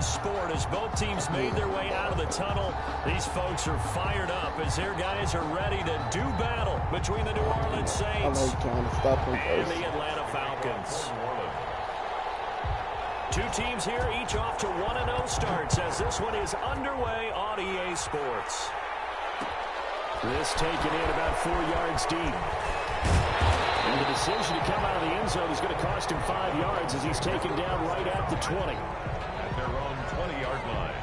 sport as both teams made their way out of the tunnel. These folks are fired up as their guys are ready to do battle between the New Orleans Saints and the Atlanta Falcons. Two teams here, each off to 1-0 starts as this one is underway on EA Sports. This taken in about 4 yards deep. And the decision to come out of the end zone is going to cost him 5 yards as he's taken down right at the 20. At their own 20-yard line.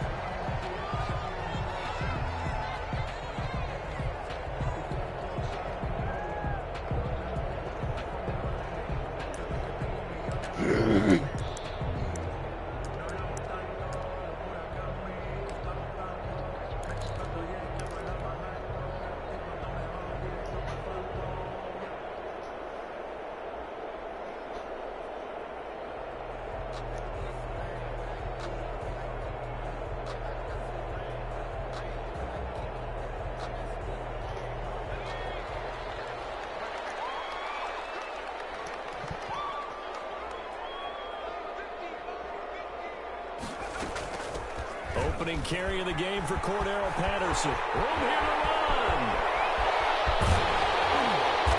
Opening carry of the game for Cordero Patterson. Room here to run. And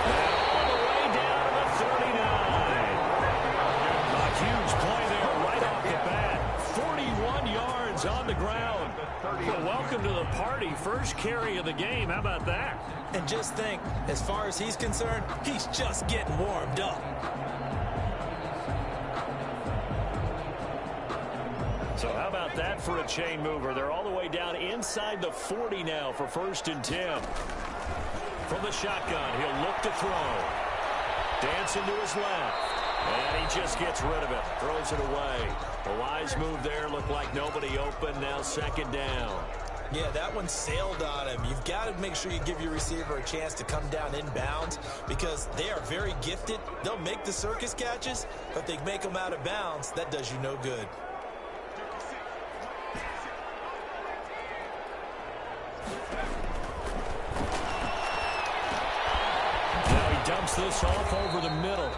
all the way down to the 39. A huge play there right off the bat. 41 yards on the ground. Well, welcome to the party. First carry of the game. How about that? And just think, as far as he's concerned, he's just getting warmed up. So how about that for a chain mover? They're all the way down inside the 40 now for 1st and 10. From the shotgun, he'll look to throw. Dancing to his left. And he just gets rid of it. Throws it away. A wise move there. Looked like nobody open. Now 2nd down. Yeah, that one sailed on him. You've got to make sure you give your receiver a chance to come down inbounds because they are very gifted. They'll make the circus catches, but they make them out of bounds. That does you no good. Dumps this off over the middle.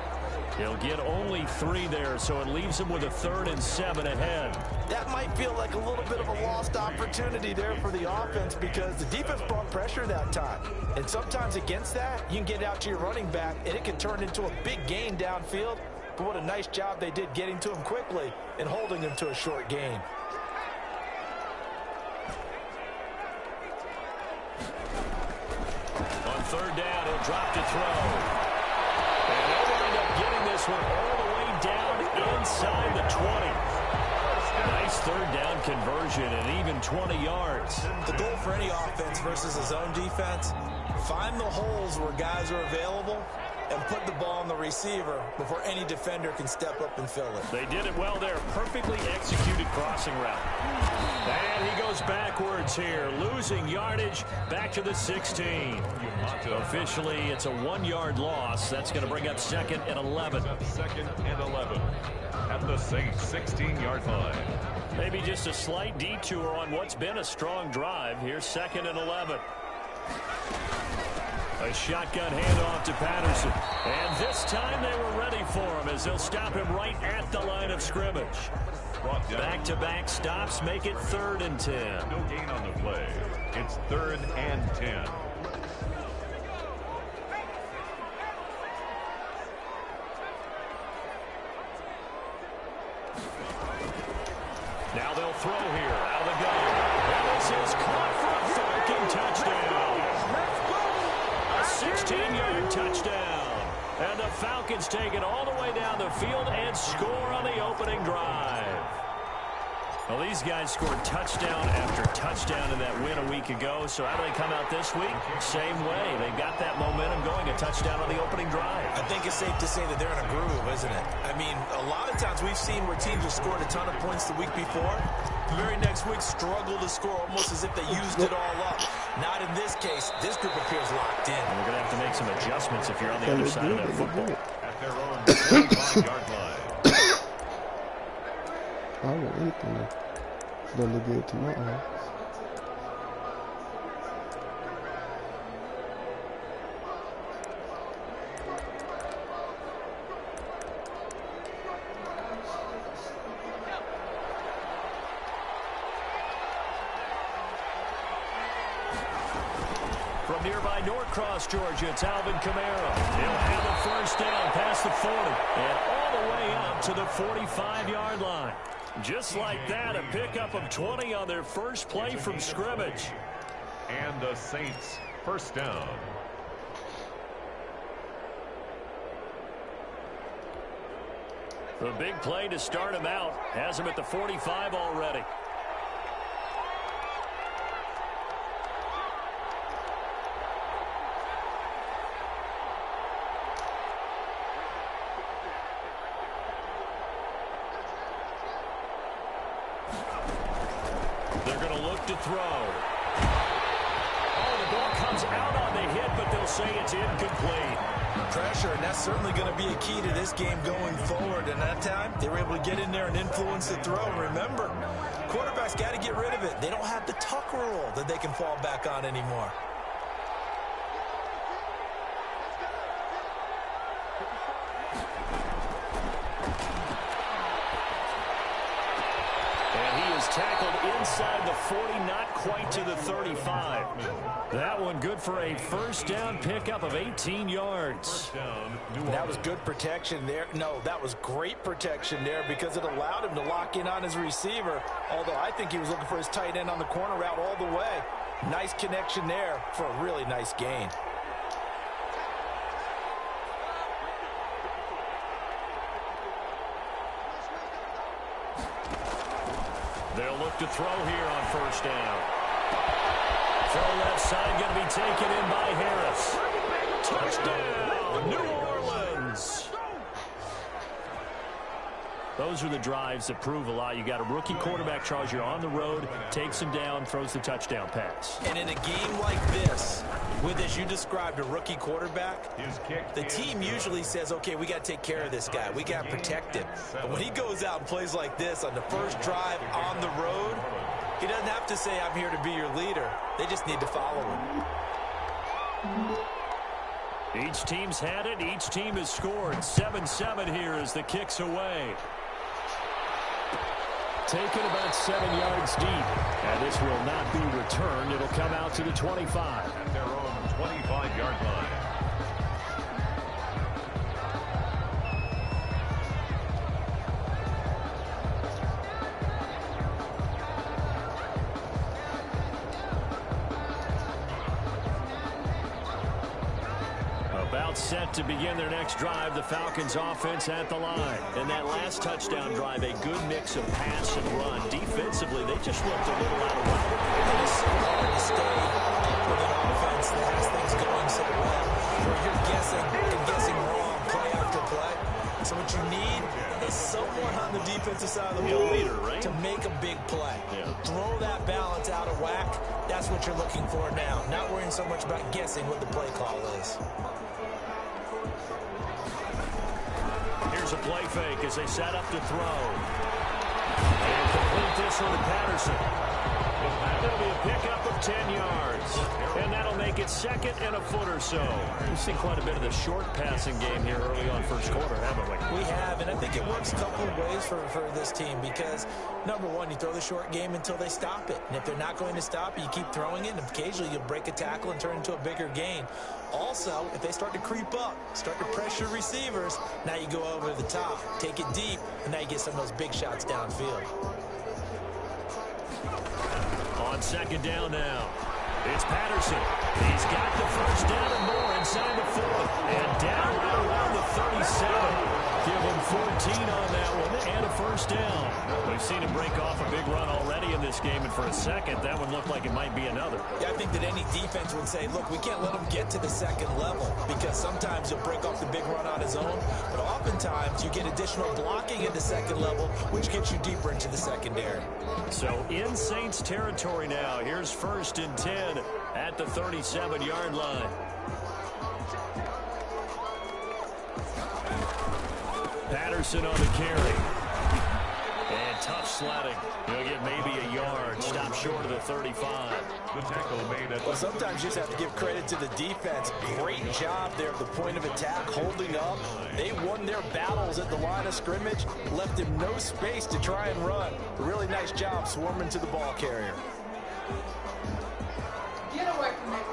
He'll get only 3 there, so it leaves him with a 3rd and 7 ahead. That might feel like a little bit of a lost opportunity there for the offense because the defense brought pressure that time. And sometimes against that, you can get out to your running back, and it can turn into a big gain downfield. But what a nice job they did getting to him quickly and holding him to a short gain. On 3rd down, he'll drop to throw. And they'll wind up getting this one all the way down inside the 20. Nice 3rd down conversion and even 20 yards. The goal for any offense versus a zone defense, find the holes where guys are available and put the ball on the receiver before any defender can step up and fill it. They did it well there. Perfectly executed crossing route. And he goes backwards here, losing yardage back to the 16. Officially, it's a 1-yard loss. That's going to bring up 2nd and 11. 2nd and 11 at the Saints 16-yard line. Maybe just a slight detour on what's been a strong drive. Here's 2nd and 11. A shotgun handoff to Patterson. And this time they were ready for him as they'll stop him right at the line of scrimmage. Back-to-back stops make it 3rd and 10. No gain on the play. It's 3rd and 10. Now they'll throw here out of the gun. And this is caught for a Falcon touchdown. A 16-yard touchdown. And the Falcons take it all the way down the field and score on the opening drive. Well, these guys scored touchdown after touchdown in that win a week ago. So how do they come out this week? Same way. They got that momentum going, a touchdown on the opening drive. I think it's safe to say that they're in a groove, isn't it? I mean, a lot of times we've seen where teams have scored a ton of points the week before. The very next week struggle to score almost as if they used it all up. Not in this case. This group appears locked in. And we're going to have to make some adjustments if you're on the other side of that football. At their own 25-yard line. I don't want anything that look good to my eyes. From nearby Norcross, Georgia, it's Alvin Kamara. He'll have a first down past the 40 and all the way up to the 45-yard line. Just like that, a pickup of 20 on their first play from scrimmage. And the Saints first down. The big play to start him out has him at the 45 already. They're going to look to throw. Oh, the ball comes out on the hit, but they'll say it's incomplete. Pressure, and that's certainly going to be a key to this game going forward. And that time, they were able to get in there and influence the throw. Remember, quarterbacks got to get rid of it. They don't have the tuck rule that they can fall back on anymore. Tackled inside the 40, not quite to the 35. That one good for a first down pickup of 18 yards. That was good protection there. No, that was great protection there because it allowed him to lock in on his receiver, although I think he was looking for his tight end on the corner route all the way. Nice connection there for a really nice gain. They'll look to throw here on first down. Throw left side going to be taken in by Harris. Touchdown, New Orleans. Those are the drives that prove a lot. You got a rookie quarterback, Charles. You're on the road, takes him down, throws the touchdown pass. And in a game like this, with, as you described, a rookie quarterback, the team usually says, okay, we got to take care of this guy. We got to protect him. But when he goes out and plays like this on the first drive on the road, he doesn't have to say, I'm here to be your leader. They just need to follow him. Each team's had it. Each team has scored. 7-7 here as the kick's away. Taken about 7 yards deep. And this will not be returned. It'll come out to the 25. At their own 25-yard line. About set to begin their next drive, the Falcons offense at the line. And that last touchdown drive, a good mix of pass and run. Defensively, they just looked a little out of whack. It is so hard to stay with an offense that has things going so well, where you're guessing wrong play after play. So what you need is someone on the defensive side of the ball to make a big play. Yeah. Throw that balance out of whack. That's what you're looking for now. Not worrying so much about guessing what the play call is. Here's a play fake as they set up to throw. And complete this one to Patterson. That'll be a pickup of 10 yards. And that'll make it second and a foot or so. We've seen quite a bit of the short passing game here early on first quarter, haven't we? We have, and I think it works a couple of ways for this team because, number one, you throw the short game until they stop it. And if they're not going to stop it, you keep throwing it, and occasionally you'll break a tackle and turn it into a bigger gain. Also, if they start to creep up, start to pressure receivers, now you go over the top, take it deep, and now you get some of those big shots downfield. On second down now, it's Patterson. He's got the first down and more inside the 4. And down right around the 37. Give him 14 on that one and a first down. We've seen him break off a big run already in this game, and for a second, that one looked like it might be another. Yeah, I think that any defense would say, look, we can't let him get to the second level because sometimes he'll break off the big run on his own, but oftentimes you get additional blocking at the second level, which gets you deeper into the secondary. So in Saints territory now, here's 1st and 10 at the 37-yard line. Patterson on the carry. And tough sledding. He'll get maybe a yard. Stop short of the 35. The tackle made at well, sometimes you just have to give credit to the defense. Great job there at the point of attack, holding up. They won their battles at the line of scrimmage, left him no space to try and run. A really nice job swarming to the ball carrier. Get away from that.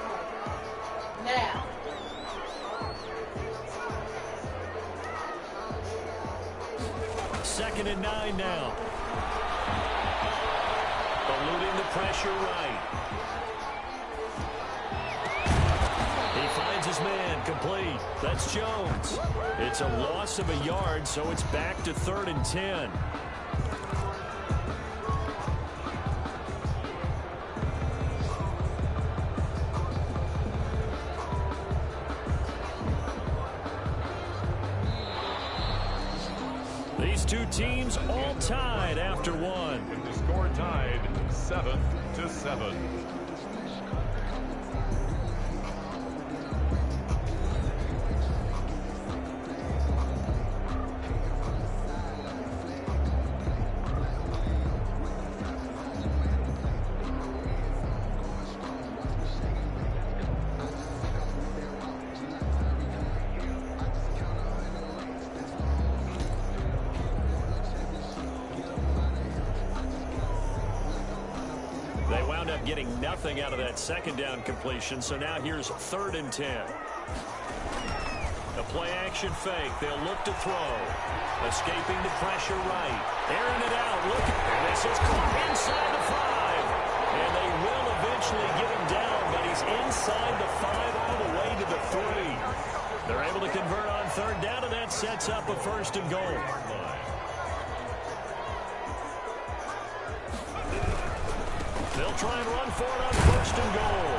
down. Second and 9 now. Eluding the pressure right. He finds his man, complete. That's Jones. It's a loss of a yard, so it's back to 3rd and 10. These two teams all tied after one. With the score tied 7-7. Getting nothing out of that second down completion, so now here's 3rd and 10. A play action fake. They'll look to throw. Escaping the pressure right. Airing it out. Look, and this is caught inside the 5. And they will eventually get him down, but he's inside the 5 all the way to the 3. They're able to convert on 3rd down, and that sets up a 1st and goal. They'll try and run for it on 1st and goal.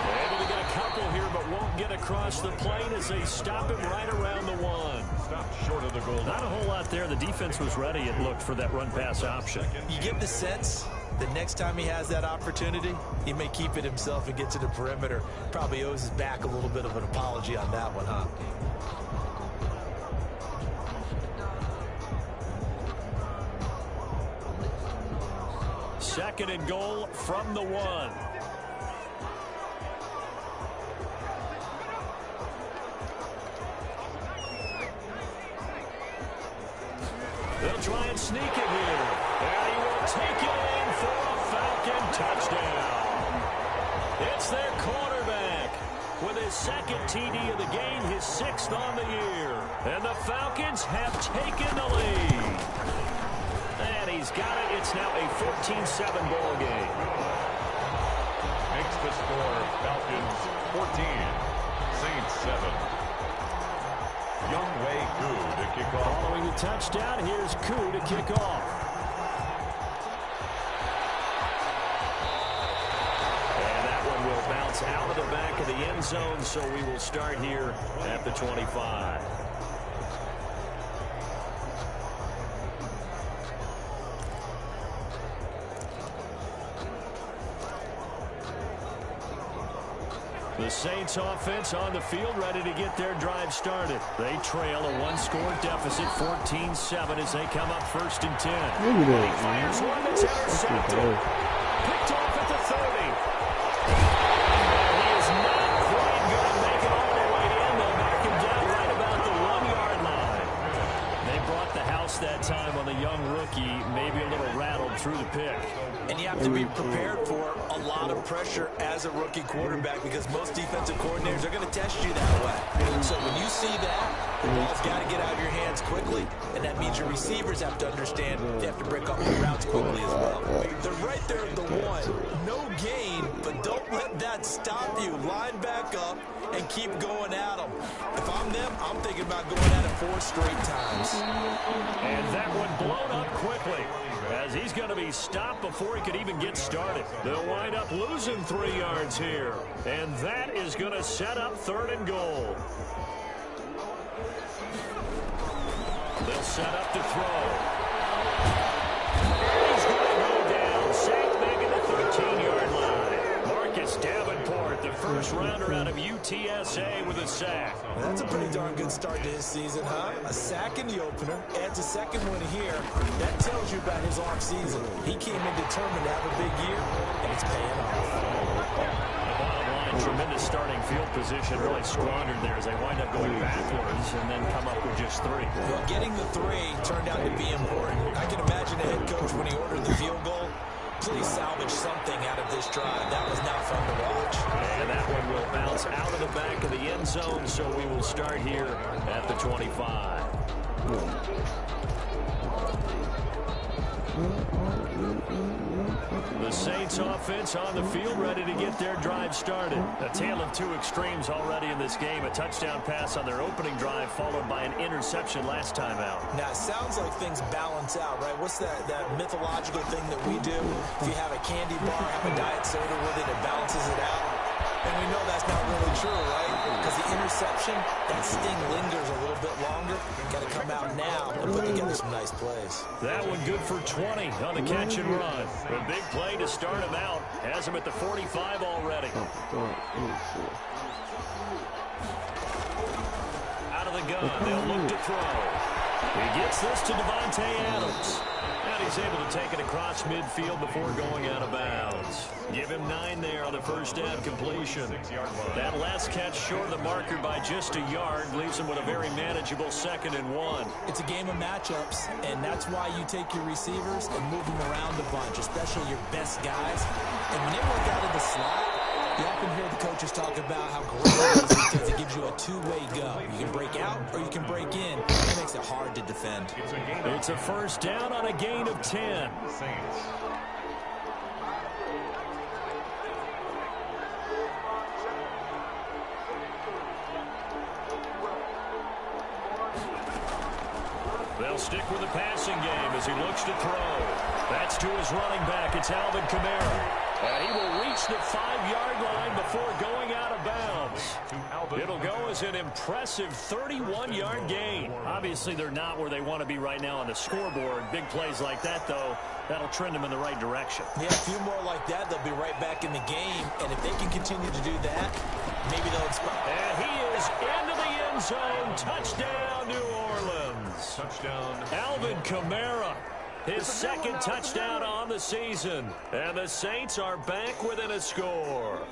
They're able to get a couple here, but won't get across the plane as they stop him right around the 1. Stop short of the goal. Not a whole lot there. The defense was ready, it looked, for that run-pass option. You get the sense that next time he has that opportunity, he may keep it himself and get to the perimeter. Probably owes his back a little bit of an apology on that one, huh? Second and goal from the 1. They'll try and sneak it here. And he will take it in for a Falcon touchdown. It's their quarterback with his 2nd TD of the game, his 6th on the year. And the Falcons have taken the lead. And he's got it. It's now a 14-7 ball game. Makes the score Falcons 14, Saints 7. Younghoe Koo to kick off. Following the touchdown, here's Koo to kick off. And that one will bounce out of the back of the end zone, so we will start here at the 25. The Saints offense on the field, ready to get their drive started. They trail a 1-score deficit, 14-7, as they come up 1st and 10. Look at that, man. Fires one that's intercepted. Picked off at the 30. He is not quite going to make it all the way in. They'll knock him down right about the 1-yard line. They brought the house that time on the young rookie, maybe a little rattled through the pick. And you have to be prepared for a lot of pressure as a rookie quarterback because most defensive coordinators are going to test you that way. So when you see that, the ball's got to get out of your hands quickly, and that means your receivers have to understand they have to break up your routes quickly as well. They're right there at the 1. No gain, but don't let that stop you. Line back up and keep going at them. If I'm them, I'm thinking about going at it 4 straight times. And that one blown up quickly, as he's going to be stopped before he could even get started. They'll wind up losing 3 yards here, and that is going to set up 3rd and goal. They'll set up to throw. And he's going to go down, sacked back at the 13-yard line. Marcus Davenport, the first rounder out of UTSA, with a sack. Well, that's a pretty darn good start to his season, huh? A sack in the opener, adds a 2nd one here. That tells you about his offseason. He came in determined to have a big year, and it's paying off. The bottom line, tremendous starting field position, really squandered there as they wind up going backwards and then come up with just 3. Well, getting the 3 turned out to be important. I can imagine the head coach, when he ordered the field goal, hopefully salvage something out of this drive. That was not fun to watch. And that one will bounce out of the back of the end zone, so we will start here at the 25. The Saints offense on the field, ready to get their drive started. A tale of two extremes already in this game. A touchdown pass on their opening drive, followed by an interception last time out. Now, it sounds like things balance out, right? What's that mythological thing that we do? If you have a candy bar, have a diet soda with it, it balances it out. And we know that's not really true, right? Because the interception, that sting lingers a little bit longer. Got to come out now and put together some nice plays. That one good for 20 on the catch and run. A big play to start him out. Has him at the 45 already. Out of the gun, they'll look to throw. He gets this to Devontae Adams. And he's able to take it across midfield before going out of bounds. Give him 9 there on the first down completion. That last catch short of the marker by just a yard leaves him with a very manageable 2nd and 1. It's a game of matchups, and that's why you take your receivers and move them around a bunch, especially your best guys. And when they work out of the slot, you often hear the coaches talk about how great it is because it gives you a two-way go. You can break out or you can break in. It makes it hard to defend. It's a first down on a gain of 10. They'll stick with the passing game as he looks to throw. That's to his running back. It's Alvin Kamara. And he will reach the 5-yard line before going out of bounds. It'll go as an impressive 31-yard gain. Obviously, they're not where they want to be right now on the scoreboard. Big plays like that, though, that'll trend them in the right direction. Yeah, a few more like that, they'll be right back in the game. And if they can continue to do that, maybe they'll expect. And he is into the end zone. Touchdown, New Orleans. Touchdown. Alvin Kamara. His 2nd touchdown on the season. And the Saints are back within a score.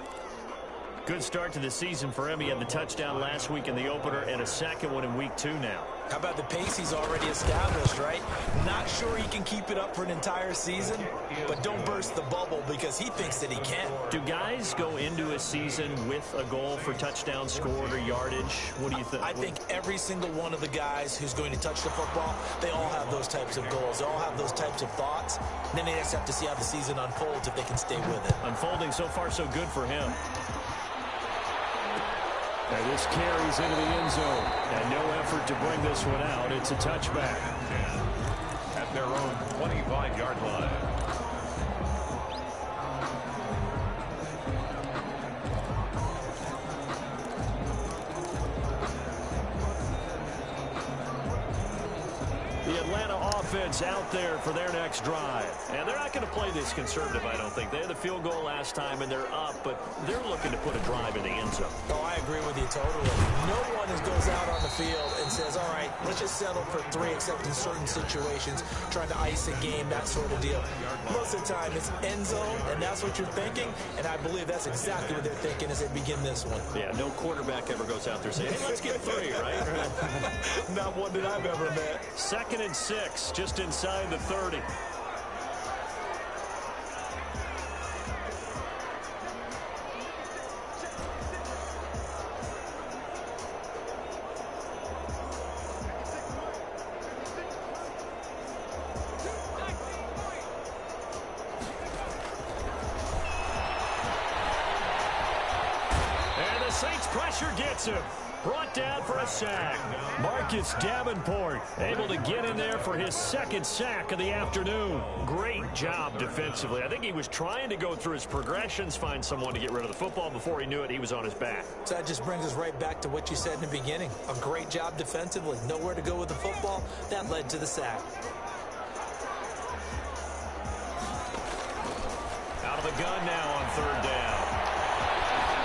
Good start to the season for him. He had the touchdown last week in the opener and a 2nd one in week 2 now. How about the pace he's already established, right? Not sure he can keep it up for an entire season, but don't burst the bubble because he thinks that he can. Do guys go into a season with a goal for touchdown scored or yardage? What do you think? I think every single one of the guys who's going to touch the football, they all have those types of goals. They all have those types of thoughts. And then they just have to see how the season unfolds if they can stay with it. Unfolding so far so good for him. And this carries into the end zone. And no effort to bring this one out. It's a touchback. At their own 25-yard line. The Atlanta offense out there for their next drive. And they're not going to play this conservative, I don't think. They had the field goal last time, and they're up, but they're looking to put a drive in the end zone. Oh, I agree with you totally. No one goes out on the field and says, all right, let's just settle for 3, except in certain situations, trying to ice a game, that sort of deal. Most of the time, it's end zone, and that's what you're thinking, and I believe that's exactly what they're thinking as they begin this one. Yeah, no quarterback ever goes out there saying, hey, let's get 3, right? Not one that I've ever met. 2nd and 6, just inside the 30. Saints pressure gets him. Brought down for a sack. Marcus Davenport able to get in there for his 2nd sack of the afternoon. Great job defensively. I think he was trying to go through his progressions, find someone to get rid of the football. Before he knew it, he was on his back. So that just brings us right back to what you said in the beginning. A great job defensively. Nowhere to go with the football. That led to the sack. Out of the gun now on 3rd down.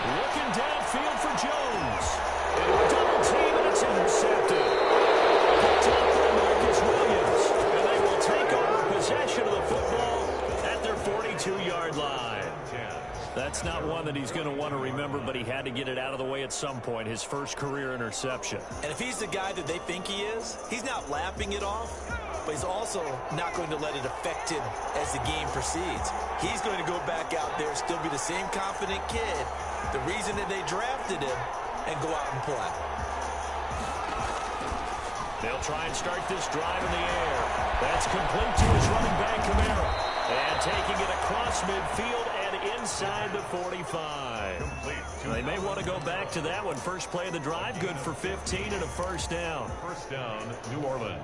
Looking downfield for Jones. And a double team, and it's intercepted. Picked up by Marcus Williams. And they will take over possession of the football at their 42-yard line. That's not one that he's going to want to remember, but he had to get it out of the way at some point. His first career interception. And if he's the guy that they think he is, he's not laughing it off. but he's also not going to let it affect him as the game proceeds. He's going to go back out there, still be the same confident kid, the reason that they drafted him, and go out and play. They'll try and start this drive in the air. That's complete to his running back, Kamara. And taking it across midfield and inside the 45. They may want to go back to that one. First play of the drive, good for 15 and a first down. First down, New Orleans.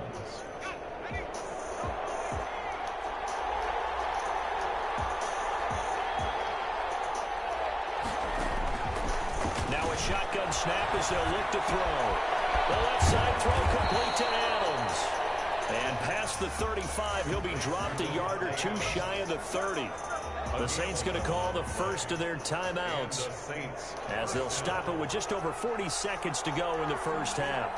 Now a shotgun snap as they'll look to throw. The left side throw complete to Adams. And past the 35, he'll be dropped a yard or two shy of the 30. The Saints going to call the first of their timeouts as they'll stop it with just over 40 seconds to go in the first half.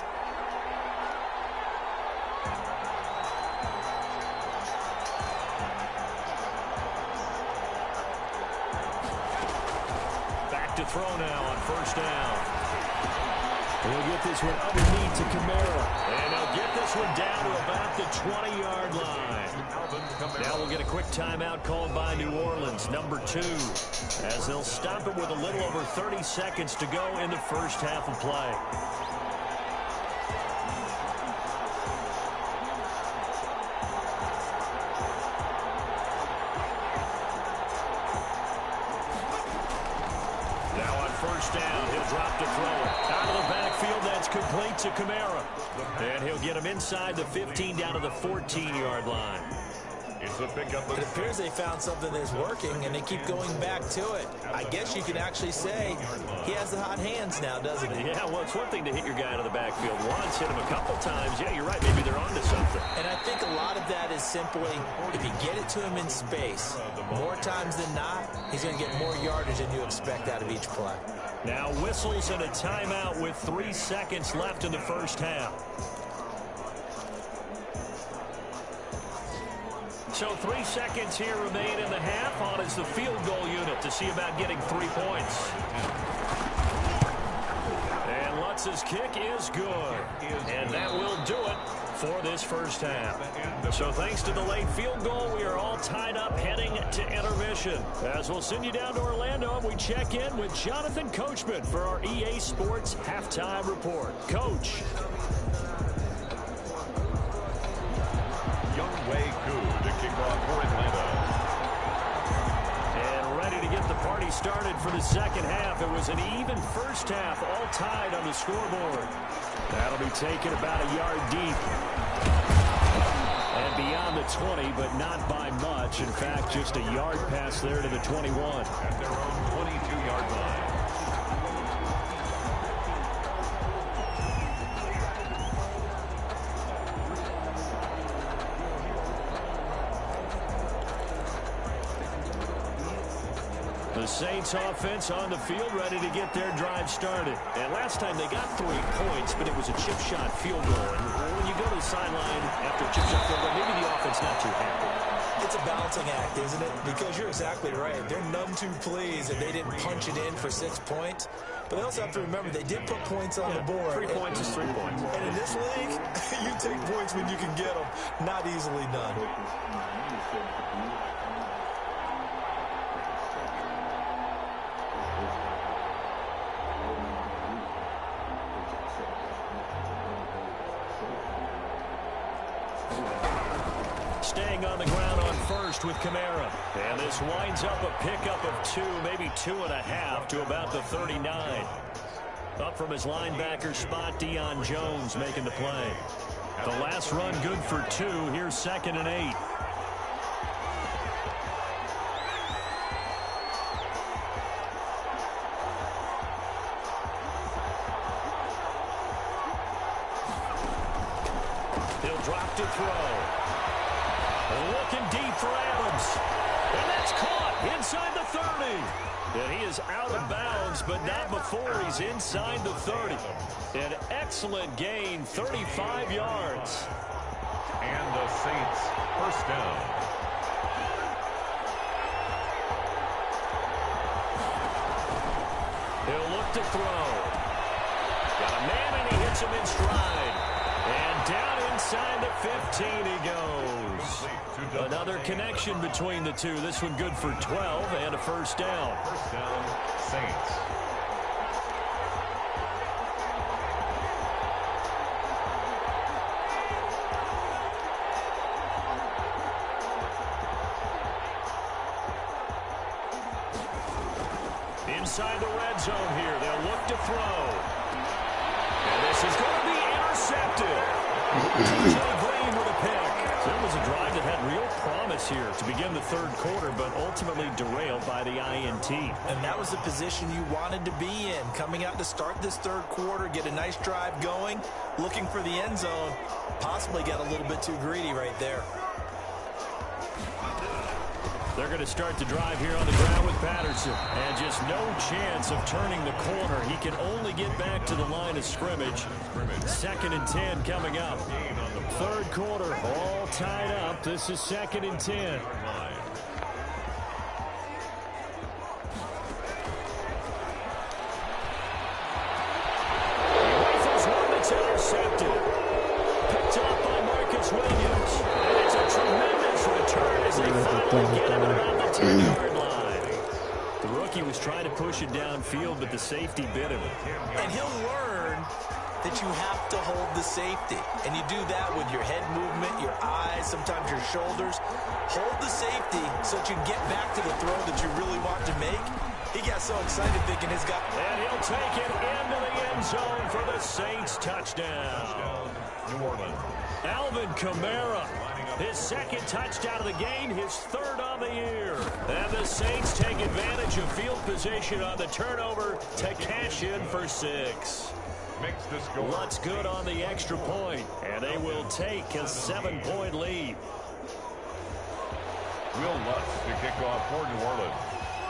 Back to throw now on first down. He'll get this one underneath to Kamara. And he'll get this one down to about the 20-yard line. Now we'll get a quick timeout called by New Orleans, number 2, as they'll stop it with a little over 30 seconds to go in the first half of play. Now on first down, he'll drop to throw it. Out of the backfield, that's complete to Kamara. And he'll get him inside the 15 down to the 14-yard line. It's a pickup. It appears they found something that's working, and they keep going back to it. I guess you can actually say he has the hot hands now, doesn't he? Yeah, well, it's one thing to hit your guy out of the backfield once, hit him a couple times. Yeah, you're right. Maybe they're onto something. And I think a lot of that is simply if you get it to him in space, more times than not, he's going to get more yardage than you expect out of each play. Now whistles and a timeout with 3 seconds left in the first half. So 3 seconds here remain in the half. On is the field goal unit to see about getting 3 points. And Lutz's kick is good. And that will do it for this first half. So thanks to the late field goal, we are all tied up heading to intermission. As we'll send you down to Orlando, and we check in with Jonathan Coachman for our EA Sports Halftime Report. Coach. Younghoe Koo to kick off for Atlanta. And ready to get the party started for the second half. It was an even first half, all tied on the scoreboard. That'll be taken about a yard deep. And beyond the 20, but not by much. In fact, just a yard pass there to the 21. At their own 22-yard line. The Saints offense on the field, ready to get their drive started. And last time they got 3 points, but it was a chip shot field goal. And when you go to the sideline after a chip shot field goal, maybe the offense not too happy. It's a balancing act, isn't it? Because you're exactly right. They're none too pleased that they didn't punch it in for 6 points. But they also have to remember they did put points on the board. 3 points is 3 points. And in this league, you take points when you can get them. Not easily done. Staying on the ground on first with Kamara. And this winds up a pickup of 2, maybe 2.5 to about the 39. Up from his linebacker spot, Deion Jones making the play. The last run good for 2. Here's 2nd and 8. He'll drop to throw. Looking deep for Adams. And that's caught inside the 30. And he is out of bounds, but not before he's inside the 30. An excellent gain, 35 yards. And the Saints first down. He'll look to throw. Got a man, and he hits him in stride. And down Inside the 15 he goes. Another connection between the two. This one good for 12 and a first down. First down, Saints. Inside the red zone here. They'll look to throw. And this is going to be intercepted. Green with a pick. So it was a drive that had real promise here to begin the third quarter, but ultimately derailed by the INT. And that was the position you wanted to be in. Coming out to start this third quarter, get a nice drive going, looking for the end zone. Possibly got a little bit too greedy right there. They're going to start the drive here on the ground with Patterson. And just no chance of turning the corner. He can only get back to the line of scrimmage. 2nd and 10 coming up. Third quarter, all tied up. This is 2nd and 10. Rifles one that's intercepted. Picked up by Marcus Williams. And it's a tremendous return as they finally get him around the 10-yard line. The rookie was trying to push it downfield, but the safety bit him. And he'll learn that you have to hold the safety. And you do that with your head movement, your eyes, sometimes your shoulders. Hold the safety so that you can get back to the throw that you really want to make. He got so excited thinking his guy. And he'll take it into the end zone for the Saints touchdown. New Orleans. Alvin Kamara, his 2nd touchdown of the game, his 3rd of the year. And the Saints take advantage of field position on the turnover to cash in for 6. Makes the score. Lutz good on the extra point, and they will take a 7-point lead. Will Lutz to kick off for New Orleans.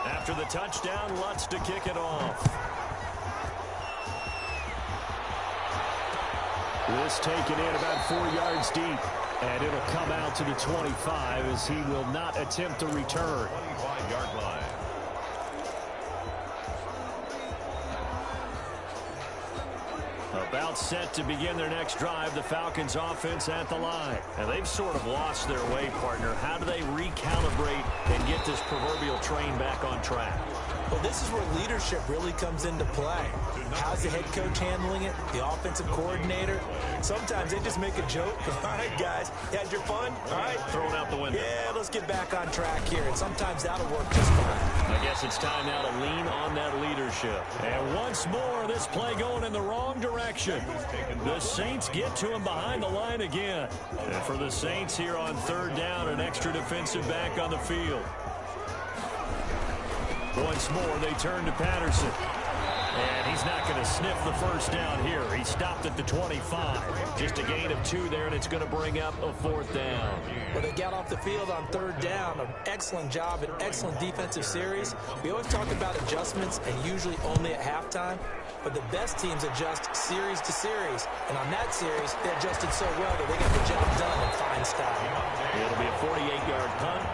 After the touchdown, Lutz to kick it off. This taken in about 4 yards deep, and it'll come out to the 25 as he will not attempt a return. 25-yard line. About set to begin their next drive, the Falcons offense at the line. And they've sort of lost their way, partner. How do they recalibrate and get this proverbial train back on track? Well, this is where leadership really comes into play. How's the head coach handling it? The offensive coordinator? Sometimes they just make a joke. All right, guys, you had your fun? All right. Throw it out the window. Yeah, let's get back on track here. And sometimes that'll work just fine. I guess it's time now to lean on that leadership. And once more, this play going in the wrong direction. The Saints get to him behind the line again. And for the Saints here on 3rd down, an extra defensive back on the field. Once more, they turn to Patterson. And he's not going to sniff the first down here. He stopped at the 25. Just a gain of 2 there, and it's going to bring up a 4th down. Well, they got off the field on 3rd down. An excellent job, an excellent defensive series. We always talk about adjustments, and usually only at halftime. But the best teams adjust series to series. And on that series, they adjusted so well that they got the job done in fine style. It'll be a 48-yard punt.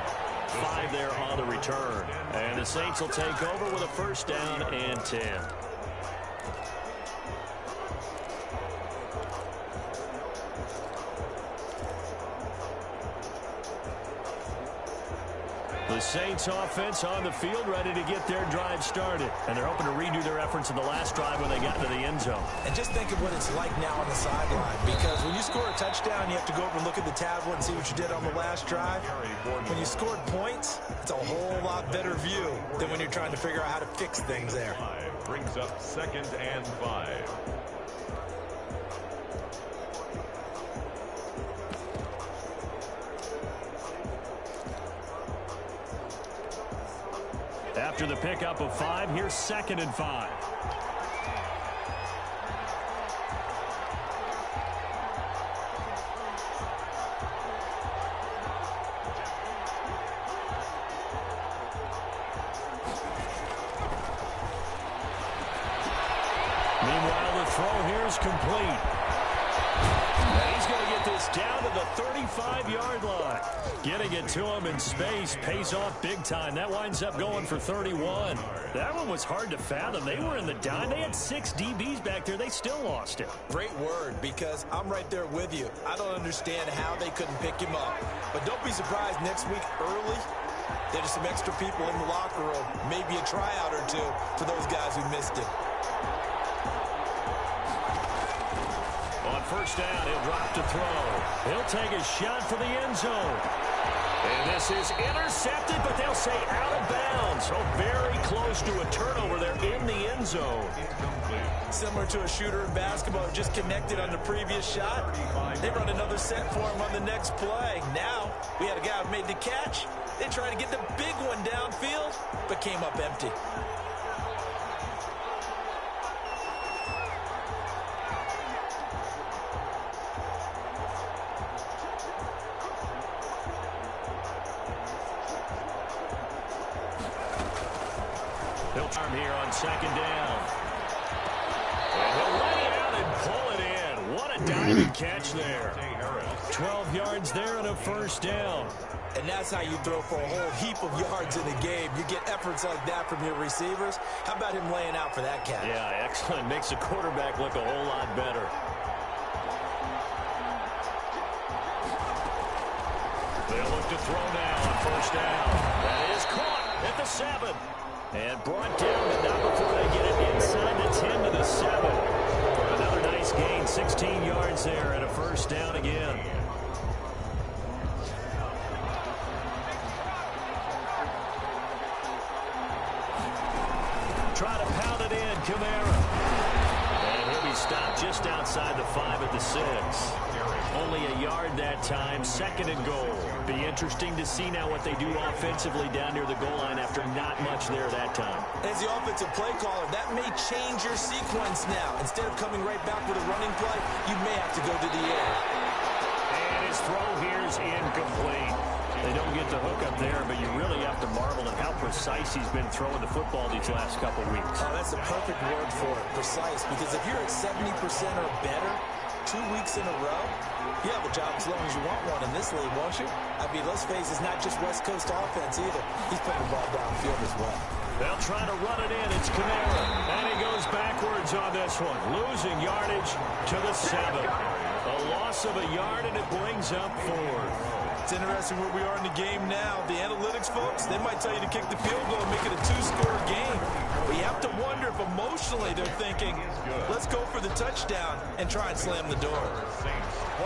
5 there on the return. And the Saints will take over with a 1st down and 10. The Saints offense on the field ready to get their drive started. And they're hoping to redo their efforts in the last drive when they got into the end zone. And just think of what it's like now on the sideline. Because when you score a touchdown, you have to go over and look at the tablet and see what you did on the last drive. When you scored points, it's a whole lot better view than when you're trying to figure out how to fix things there. Brings up 2nd and 5. After the pickup of 5, here's 2nd and 5. Meanwhile, the throw here is complete. And he's going to get this down to the 35-yard line. Getting it to him in space pays off big time. That winds up going for 31. That one was hard to fathom. They were in the dime. They had 6 DBs back there. They still lost it. Great word, because I'm right there with you. I don't understand how they couldn't pick him up. But don't be surprised next week early, there's some extra people in the locker room. Maybe a tryout or two for those guys who missed it. On first down, he'll drop to throw. He'll take a shot for the end zone. And this is intercepted, but they'll say out of bounds. So very close to a turnover there in the end zone. Similar to a shooter in basketball, just connected on the previous shot. They run another set for him on the next play. Now, we had a guy who made the catch. They tried to get the big one downfield, but came up empty. He'll turn here on second down. And he'll lay out and pull it in. What a diving catch there. 12 yards there and a first down. And that's how you throw for a whole heap of yards in a game. You get efforts like that from your receivers. How about him laying out for that catch? Yeah, excellent. Makes the quarterback look a whole lot better. They'll look to throw now on first down. That is caught at the 7. And brought down, but not before they get it inside the 10 to the 7. Another nice gain, 16 yards there and a first down again. Try to pound it in, Kamara. And he'll be stopped just outside the 5 at the 6. Only a yard that time, second and goal. Be interesting to see now what they do offensively down near the goal line after not much there that time. As the offensive play caller, that may change your sequence now. Instead of coming right back with a running play, you may have to go to the air. And his throw here is incomplete. They don't get the hook up there, but you really have to marvel at how precise he's been throwing the football these last couple weeks. Oh, that's a perfect word for it, precise, because if you're at 70% or better 2 weeks in a row, you have a job as long as you want one in this league, won't you? I mean, let's face it, it's not just West Coast offense either. He's putting the ball downfield as well. They'll try to run it in. It's Kamara. And he goes backwards on this one. Losing yardage to the 7. A loss of a yard, and it brings up 4. It's interesting where we are in the game now. The analytics folks, they might tell you to kick the field goal and make it a 2-score game. But you have to wonder if emotionally they're thinking, let's go for the touchdown and try and slam the door.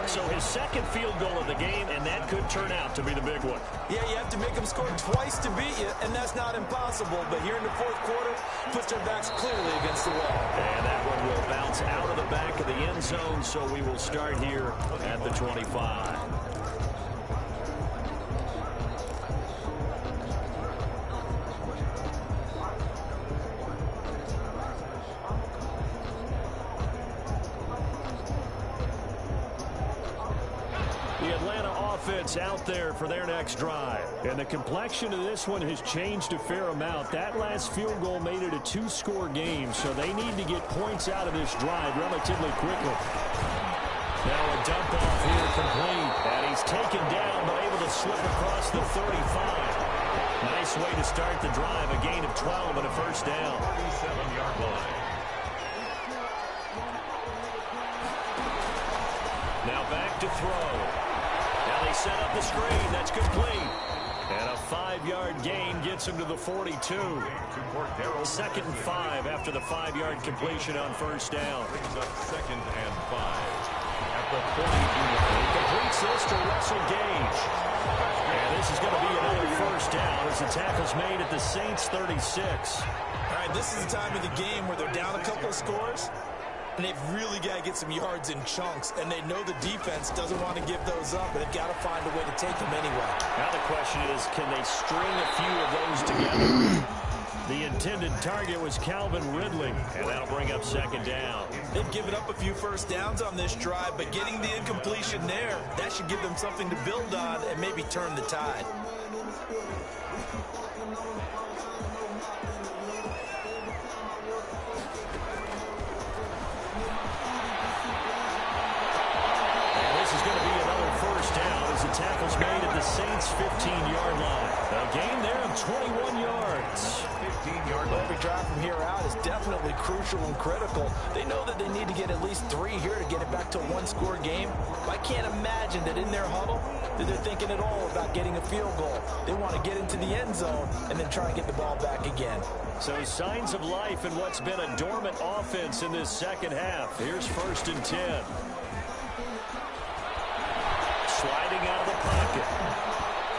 So his second field goal of the game, and that could turn out to be the big one. Yeah, you have to make them score twice to beat you, and that's not impossible. But here in the fourth quarter, puts their backs clearly against the wall. And that one will bounce out of the back of the end zone, so we will start here at the 25. Out there for their next drive. And the complexion of this one has changed a fair amount. That last field goal made it a 2-score game, so they need to get points out of this drive relatively quickly. Now a dump off here complete. And he's taken down, but able to slip across the 35. Nice way to start the drive. A gain of 12 and a first down. 37-yard line. Now back to throw. Now they set up the screen. That's complete. And a 5-yard gain gets him to the 42. Second and 5 after the 5-yard completion on first down. Brings up second and 5 at the 42. He completes this to Russell Gage. And this is going to be another first down as the tackle's made at the Saints 36. All right, this is the time of the game where they're down a couple of scores. And they've really got to get some yards in chunks. And they know the defense doesn't want to give those up. But they've got to find a way to take them anyway. Now the question is, can they string a few of those together? The intended target was Calvin Ridley. And that'll bring up second down. They've given up a few first downs on this drive. But getting the incompletion there, that should give them something to build on and maybe turn the tide. This is going to be 15-yard Well, line. every drive from here out is definitely crucial and critical. They know that they need to get at least 3 here to get it back to a one-score game. I can't imagine that in their huddle that they're thinking at all about getting a field goal. They want to get into the end zone and then try and get the ball back again. So signs of life in what's been a dormant offense in this second half. Here's 1st and 10. Sliding out of the pocket.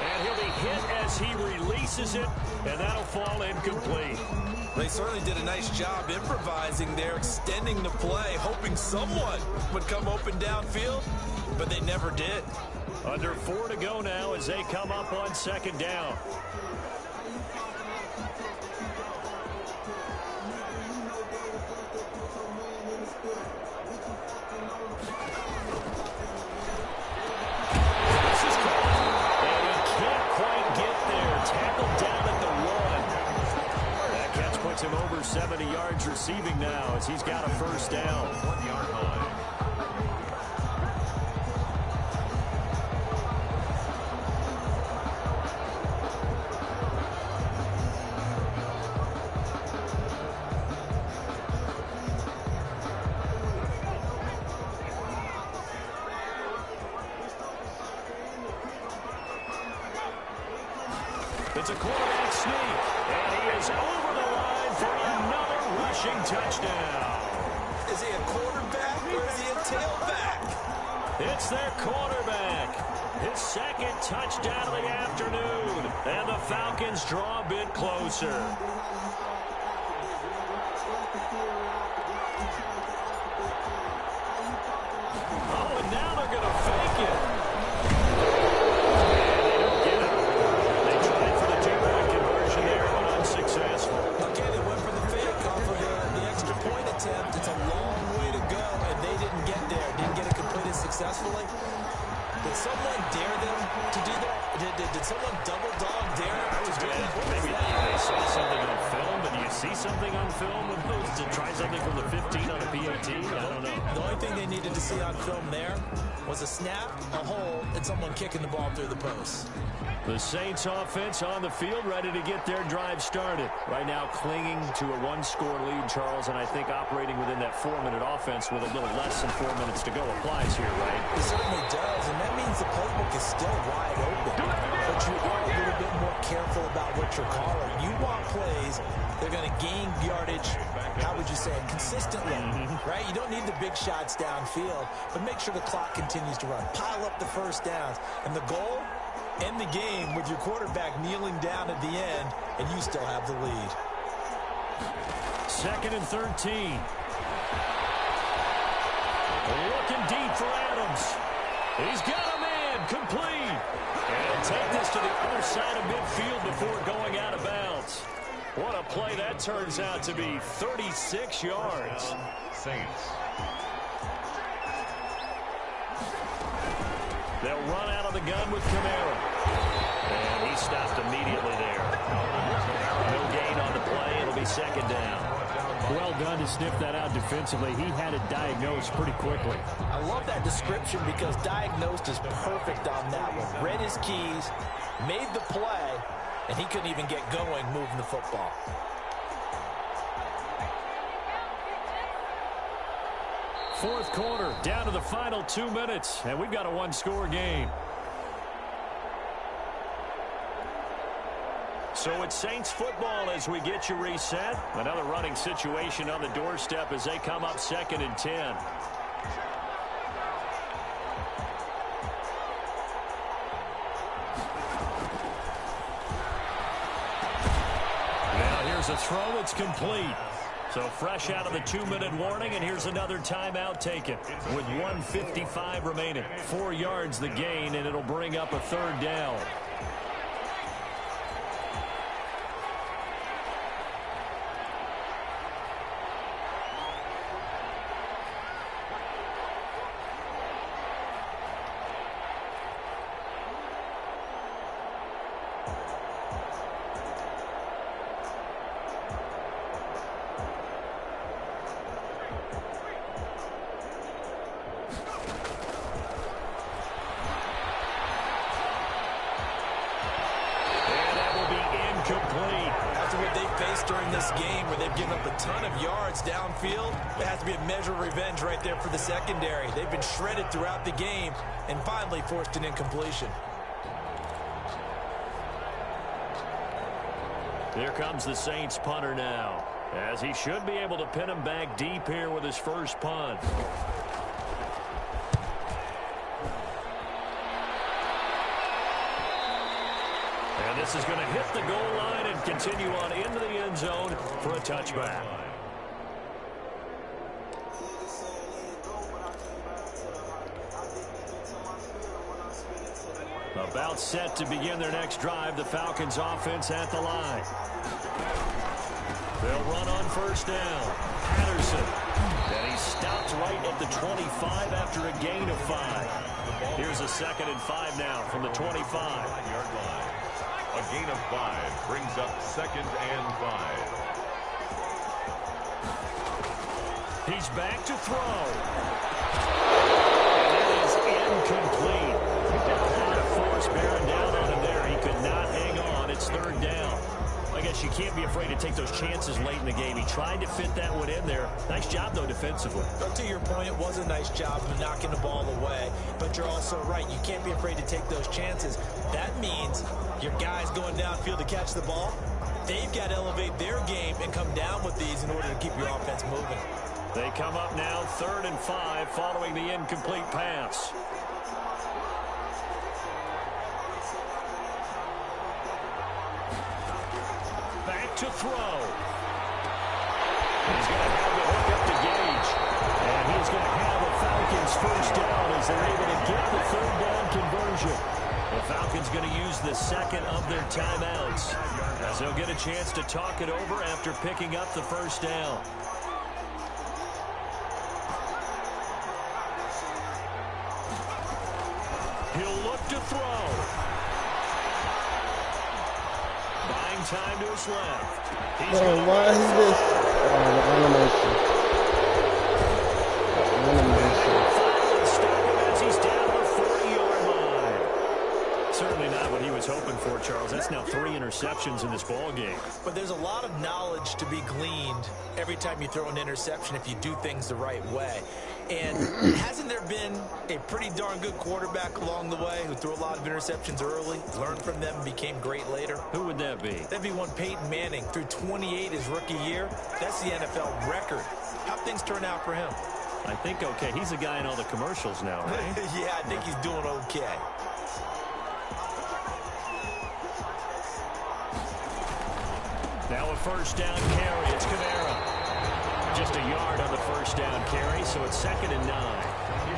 And he'll be hit as he releases it, and that'll fall incomplete. They certainly did a nice job improvising there, extending the play, hoping someone would come open downfield, but they never did. Under 4 to go now as they come up on 2nd down. Him over 70 yards receiving now as he's got a 1st down. 1-yard line. It's a quarterback sneak, and he is over the line for another rushing touchdown. Is he a quarterback or is he a tailback? It's their quarterback. His 2nd touchdown of the afternoon, and the Falcons draw a bit closer. Oh, and now they're going to fake it. It's a long way to go, and they didn't get there. Didn't get it completed successfully. Did someone dare them to do that? Did someone double dog dare them to do that? Maybe they saw something on film, but do you see something on film with those to try something from the 15 on a PAT? I don't know. The only thing they needed to see on film there was a snap, a hole, and someone kicking the ball through the post. The Saints offense on the field, ready to get their drive started. Right now clinging to a 1-score lead, Charles, and I think operating within that 4-minute offense with a little less than 4 minutes to go applies here, right? It certainly does, and that means the playbook is still wide open. But you are a little bit more careful about what you're calling. You want plays that are going to gain yardage, how would you say it, consistently, right? You don't need the big shots downfield, but make sure the clock continues to run. Pile up the 1st downs, and the goal, end the game with your quarterback kneeling down at the end, and you still have the lead. 2nd and 13. Looking deep for Adams. He's got a man, complete. And take this to the other side of midfield before going out of bounds. What a play that turns out to be, 36 yards. Saints. They'll run out of the gun with Kamara. And he stopped immediately there. No gain on the play. It'll be 2nd down. Well done to sniff that out defensively. He had it diagnosed pretty quickly. I love that description because diagnosed is perfect on that one. Read his keys, made the play, and he couldn't even get going moving the football. Fourth quarter, down to the final 2 minutes, and we've got a 1-score game. So it's Saints football as we get you reset. Another running situation on the doorstep as they come up 2nd and 10. Now here's a throw that's complete. So fresh out of the 2-minute warning, and here's another timeout taken with 1:55 remaining. 4 yards the gain, and it'll bring up a 3rd down. this game where they've given up a ton of yards downfield. There has to be a measure of revenge right there for the secondary. They've been shredded throughout the game and finally forced an incompletion. Here comes the Saints punter now, as he should be able to pin him back deep here with his first punt. And this is going to hit the goal line and continue on into the end zone for a touchback. About set to begin their next drive, the Falcons offense at the line. They'll run on first down. Patterson. And he stops right at the 25 after a gain of 5. Here's a 2nd and 5 now from the 25. A gain of 5 brings up 2nd and 5. He's back to throw. And that is incomplete. A lot of force bearing down on him there. He could not hang on. It's 3rd down. I guess you can't be afraid to take those chances late in the game. He tried to fit that one in there. Nice job, though, defensively. But to your point, it was a nice job of knocking the ball away. But you're also right. You can't be afraid to take those chances. That means your guys going downfield to catch the ball, they've got to elevate their game and come down with these in order to keep your offense moving. They come up now 3rd and 5 following the incomplete pass. Back to throw. He's going to have the hook up to Gage. And he's going to have the Falcons first down as they're able to get the 3rd down conversion. The Falcons going to use the 2nd of their timeouts as they'll get a chance to talk it over after picking up the first down. He'll look to throw. Buying time to his left. Man, why is this? The animation. Stop him as he's down the 40-yard line. Certainly not what he was hoping for, Charles. That's now 3 interceptions in this ball game. But there's a lot of knowledge to be gleaned every time you throw an interception if you do things the right way. And hasn't there been a pretty darn good quarterback along the way who threw a lot of interceptions early, learned from them, and became great later? Who would that be? That'd be one Peyton Manning. Threw 28 his rookie year. That's the NFL record. How'd things turn out for him? I think okay. He's a guy in all the commercials now, right? Yeah, I think he's doing okay. Now a first down carry. It's Kamara. Just a yard on the first down carry, so it's 2nd and 9.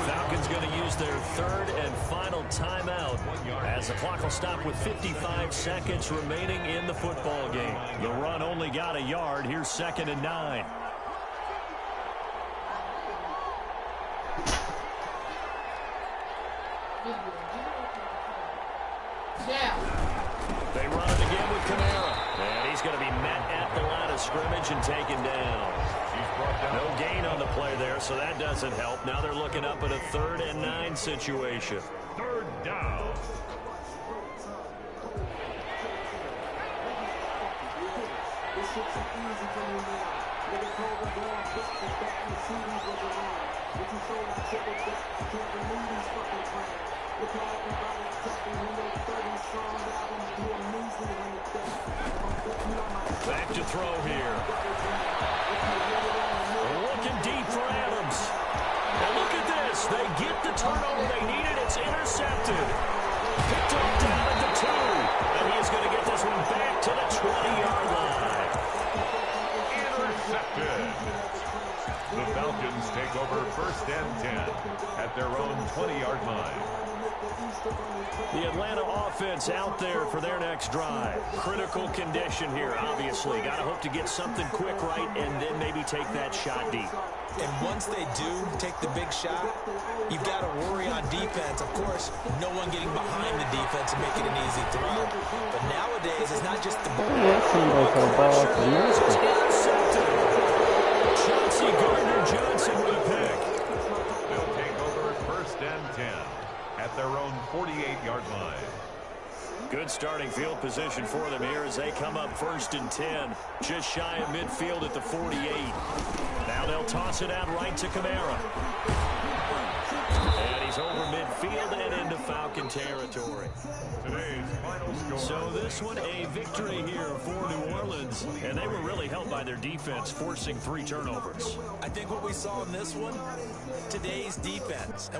Falcons going to use their 3rd and final timeout as the clock will stop with 55 seconds remaining in the football game. The run only got a yard. Here's 2nd and 9. They run it again with Kamara. And he's going to be met at the line of scrimmage and taken down. No gain on the play there, so that doesn't help. Now they're looking up at a 3rd and 9 situation. 3rd down. Back to throw here. Looking deep for Adams. And look at this. They get the turnover they needed. It's intercepted. Picked up down at the 2. And he is going to get this one back to the 20-yard line. Intercepted. The Falcons take over 1st and 10 at their own 20-yard line. The Atlanta offense out there for their next drive. Critical condition here, obviously. Got to hope to get something quick right and then maybe take that shot deep. And once they do take the big shot, you've got to worry on defense. Of course, no one getting behind the defense and making an easy throw. But nowadays, it's not just the ball. Chauncey Gardner-Johnson with a pick. They'll take over 1st and 10 at their own 48-yard line. Good starting field position for them here as they come up 1st and 10. Just shy of midfield at the 48. Now they'll toss it out right to Kamara. And he's over midfield and into Falcon territory. Today's final score. So this one a victory here for New Orleans. And they were really helped by their defense, forcing 3 turnovers. I think what we saw in this one, today's defense.